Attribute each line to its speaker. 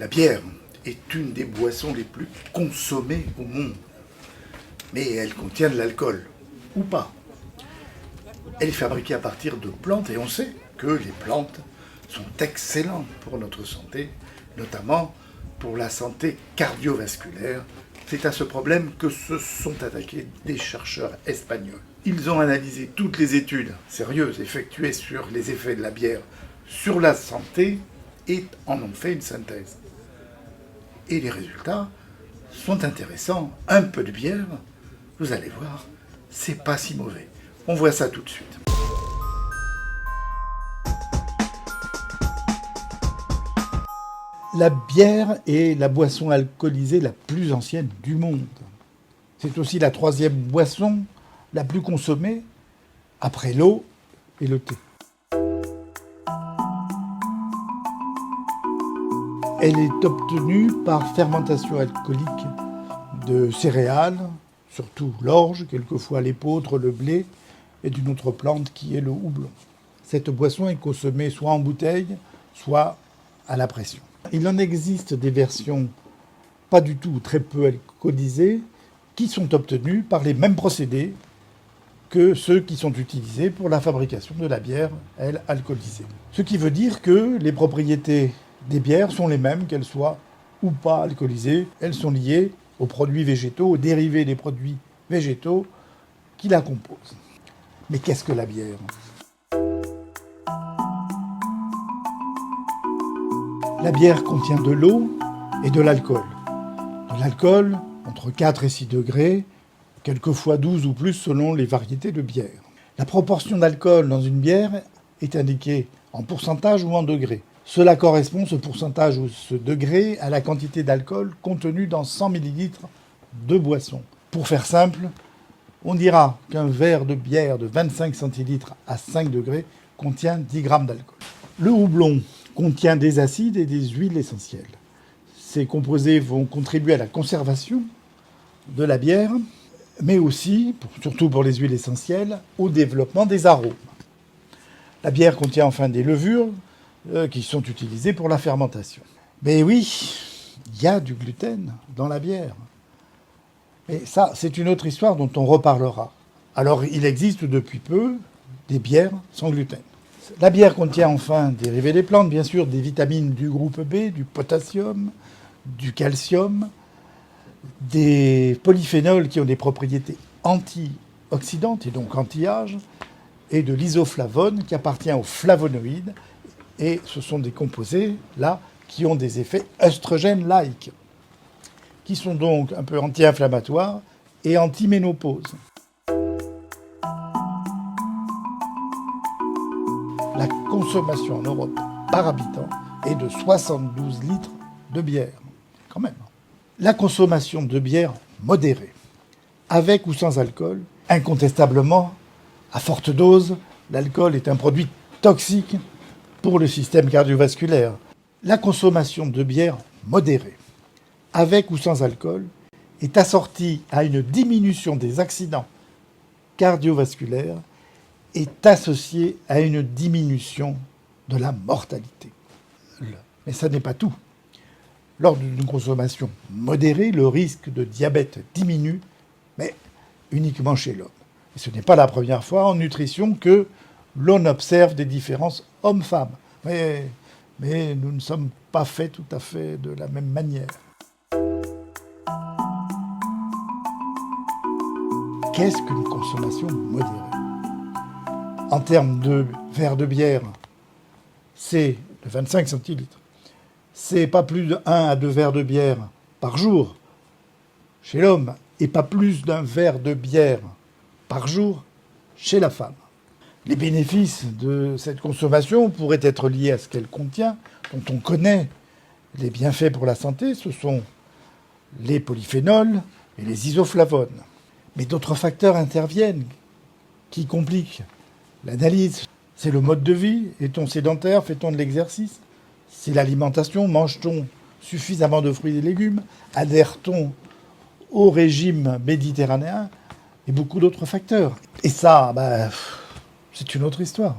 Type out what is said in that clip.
Speaker 1: La bière est une des boissons les plus consommées au monde. Mais elle contient de l'alcool, ou pas. Elle est fabriquée à partir de plantes et on sait que les plantes sont excellentes pour notre santé, notamment pour la santé cardiovasculaire. C'est à ce problème que se sont attaqués des chercheurs espagnols. Ils ont analysé toutes les études sérieuses effectuées sur les effets de la bière sur la santé et en ont fait une synthèse. Et les résultats sont intéressants. Un peu de bière, vous allez voir, c'est pas si mauvais. On voit ça tout de suite. La bière est la boisson alcoolisée la plus ancienne du monde. C'est aussi la troisième boisson la plus consommée après l'eau et le thé. Elle est obtenue par fermentation alcoolique de céréales, surtout l'orge, quelquefois l'épeautre, le blé, et d'une autre plante qui est le houblon. Cette boisson est consommée soit en bouteille, soit à la pression. Il en existe des versions pas du tout ou très peu alcoolisées qui sont obtenues par les mêmes procédés que ceux qui sont utilisés pour la fabrication de la bière, elle, alcoolisée. Ce qui veut dire que les propriétés des bières sont les mêmes, qu'elles soient ou pas alcoolisées. Elles sont liées aux produits végétaux, aux dérivés des produits végétaux qui la composent. Mais qu'est-ce que la bière ? La bière contient de l'eau et de l'alcool. De l'alcool entre 4 et 6 degrés, quelquefois 12 ou plus selon les variétés de bière. La proportion d'alcool dans une bière est indiquée en pourcentage ou en degrés. Cela correspond, ce pourcentage ou ce degré, à la quantité d'alcool contenue dans 100 ml de boisson. Pour faire simple, on dira qu'un verre de bière de 25 centilitres à 5 degrés contient 10 grammes d'alcool. Le houblon contient des acides et des huiles essentielles. Ces composés vont contribuer à la conservation de la bière, mais aussi, surtout pour les huiles essentielles, au développement des arômes. La bière contient enfin des levures qui sont utilisées pour la fermentation. Mais oui, il y a du gluten dans la bière. Mais ça, c'est une autre histoire dont on reparlera. Alors, il existe depuis peu des bières sans gluten. La bière contient enfin, dérivés des plantes, bien sûr, des vitamines du groupe B, du potassium, du calcium, des polyphénols qui ont des propriétés antioxydantes et donc anti-âge, et de l'isoflavone qui appartient aux flavonoïdes. Et ce sont des composés, là, qui ont des effets œstrogènes-like, qui sont donc un peu anti-inflammatoires et anti-ménopause. La consommation en Europe par habitant est de 72 litres de bière, quand même. La consommation de bière modérée, avec ou sans alcool, incontestablement, à forte dose, l'alcool est un produit toxique pour le système cardiovasculaire. La consommation de bière modérée, avec ou sans alcool, est assortie à une diminution des accidents cardiovasculaires, est associée à une diminution de la mortalité. Mais ça n'est pas tout. Lors d'une consommation modérée, le risque de diabète diminue, mais uniquement chez l'homme. Et ce n'est pas la première fois en nutrition que l'on observe des différences hommes-femmes. Mais nous ne sommes pas faits tout à fait de la même manière. Qu'est-ce qu'une consommation modérée ? En termes de verre de bière, c'est de 25 centilitres. C'est pas plus de 1 à 2 verres de bière par jour chez l'homme et pas plus d'un verre de bière par jour chez la femme. Les bénéfices de cette consommation pourraient être liés à ce qu'elle contient, dont on connaît les bienfaits pour la santé. Ce sont les polyphénols et les isoflavones. Mais d'autres facteurs interviennent qui compliquent l'analyse. C'est le mode de vie. Est-on sédentaire ? Fait-on de l'exercice ? C'est l'alimentation. Mange-t-on suffisamment de fruits et légumes ? Adhère-t-on au régime méditerranéen ? Et beaucoup d'autres facteurs. Et ça, c'est une autre histoire.